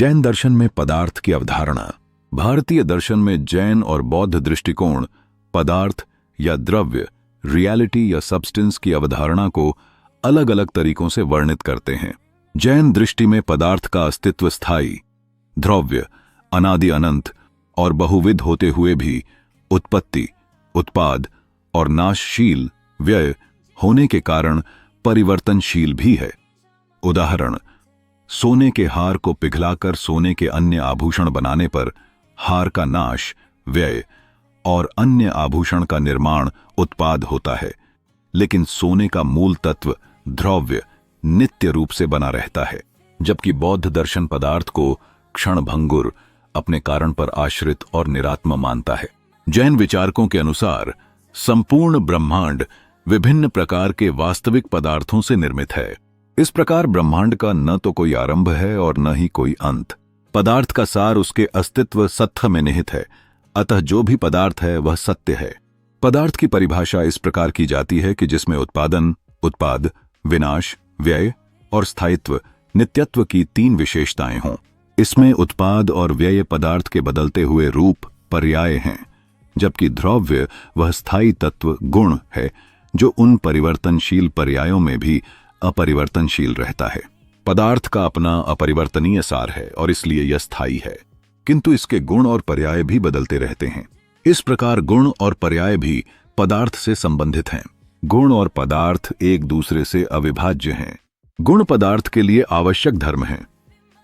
जैन दर्शन में पदार्थ की अवधारणा। भारतीय दर्शन में जैन और बौद्ध दृष्टिकोण पदार्थ या द्रव्य, रियलिटी या सब्सटेंस की अवधारणा को अलग अलग तरीकों से वर्णित करते हैं। जैन दृष्टि में पदार्थ का अस्तित्व स्थायी, ध्रुव्य, अनादि अनंत और बहुविध होते हुए भी उत्पत्ति, उत्पाद और नाशशील, व्यय होने के कारण परिवर्तनशील भी है। उदाहरण, सोने के हार को पिघलाकर सोने के अन्य आभूषण बनाने पर हार का नाश, व्यय और अन्य आभूषण का निर्माण, उत्पाद होता है, लेकिन सोने का मूल तत्व ध्रुव्य नित्य रूप से बना रहता है। जबकि बौद्ध दर्शन पदार्थ को क्षणभंगुर, अपने कारण पर आश्रित और निरात्म मानता है। जैन विचारकों के अनुसार संपूर्ण ब्रह्मांड विभिन्न प्रकार के वास्तविक पदार्थों से निर्मित है। इस प्रकार ब्रह्मांड का न तो कोई आरंभ है और न ही कोई अंत। पदार्थ का सार उसके अस्तित्व सत्य में निहित है, अतः जो भी पदार्थ है वह सत्य है। पदार्थ की परिभाषा इस प्रकार की जाती है कि जिसमें उत्पादन, उत्पाद, विनाश, व्यय और स्थायित्व, नित्यत्व की तीन विशेषताएं हों। इसमें उत्पाद और व्यय पदार्थ के बदलते हुए रूप, पर्याय हैं, जबकि ध्रुव्य वह स्थायी तत्व, गुण है जो उन परिवर्तनशील पर्यायों में भी अपरिवर्तनशील रहता है। पदार्थ का अपना अपरिवर्तनीय सार है और इसलिए यह स्थायी है, किंतु इसके गुण और पर्याय भी बदलते रहते हैं। इस प्रकार गुण और पर्याय भी पदार्थ से संबंधित हैं। गुण और पदार्थ एक दूसरे से अविभाज्य हैं। गुण पदार्थ के लिए आवश्यक धर्म हैं,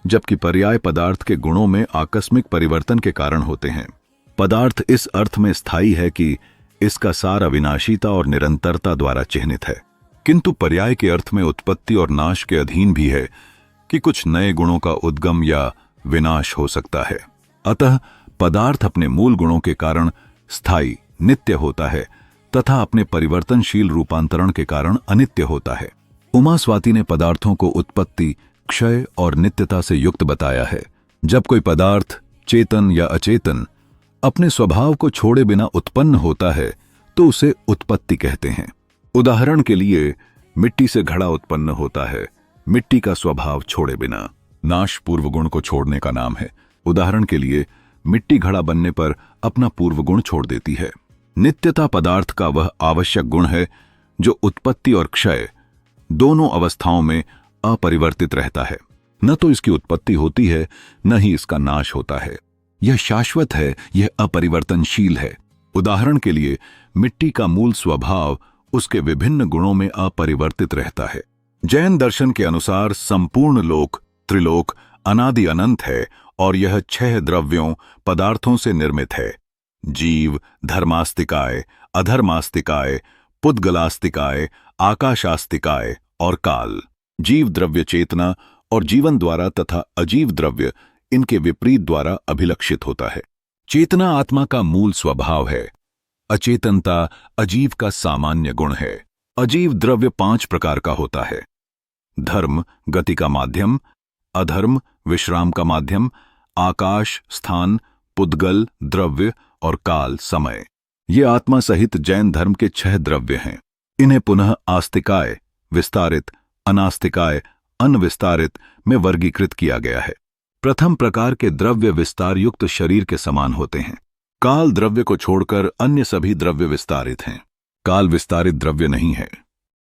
जबकि पर्याय पदार्थ के गुणों में आकस्मिक परिवर्तन के कारण होते हैं। पदार्थ इस अर्थ में स्थायी है कि इसका सार अविनाशीता और निरंतरता द्वारा चिह्नित है, किंतु पर्याय के अर्थ में उत्पत्ति और नाश के अधीन भी है कि कुछ नए गुणों का उद्गम या विनाश हो सकता है। अतः पदार्थ अपने मूल गुणों के कारण स्थायी, नित्य होता है तथा अपने परिवर्तनशील रूपांतरण के कारण अनित्य होता है। उमा स्वाति ने पदार्थों को उत्पत्ति, क्षय और नित्यता से युक्त बताया है। जब कोई पदार्थ चेतन या अचेतन अपने स्वभाव को छोड़े बिना उत्पन्न होता है तो उसे उत्पत्ति कहते हैं। उदाहरण के लिए मिट्टी से घड़ा उत्पन्न होता है, मिट्टी का स्वभाव छोड़े बिना। नाश पूर्व गुण को छोड़ने का नाम है। उदाहरण के लिए मिट्टी घड़ा बनने पर अपना पूर्व गुण छोड़ देती है। नित्यता पदार्थ का वह आवश्यक गुण है जो उत्पत्ति और क्षय दोनों अवस्थाओं में अपरिवर्तित रहता है। न तो इसकी उत्पत्ति होती है, न ही इसका नाश होता है। यह शाश्वत है, यह अपरिवर्तनशील है। उदाहरण के लिए मिट्टी का मूल स्वभाव उसके विभिन्न गुणों में अपरिवर्तित रहता है। जैन दर्शन के अनुसार संपूर्ण लोक, त्रिलोक अनादि अनंत है और यह 6 द्रव्यों, पदार्थों से निर्मित है। जीव, धर्मास्तिकाय, अधर्मास्तिकाय, पुद्गलास्तिकाय, आकाशास्तिकाय और काल। जीव द्रव्य चेतना और जीवन द्वारा तथा अजीव द्रव्य इनके विपरीत द्वारा अभिलक्षित होता है। चेतना आत्मा का मूल स्वभाव है। अचेतनता अजीव का सामान्य गुण है। अजीव द्रव्य 5 प्रकार का होता है। धर्म गति का माध्यम, अधर्म विश्राम का माध्यम, आकाश स्थान, पुद्गल द्रव्य और काल समय। ये आत्मा सहित जैन धर्म के 6 द्रव्य हैं। इन्हें पुनः आस्तिकाय, विस्तारित, अनास्तिकाय, अनविस्तारित में वर्गीकृत किया गया है। प्रथम प्रकार के द्रव्य विस्तार युक्त शरीर के समान होते हैं। काल द्रव्य को छोड़कर अन्य सभी द्रव्य विस्तारित हैं। काल विस्तारित द्रव्य नहीं है।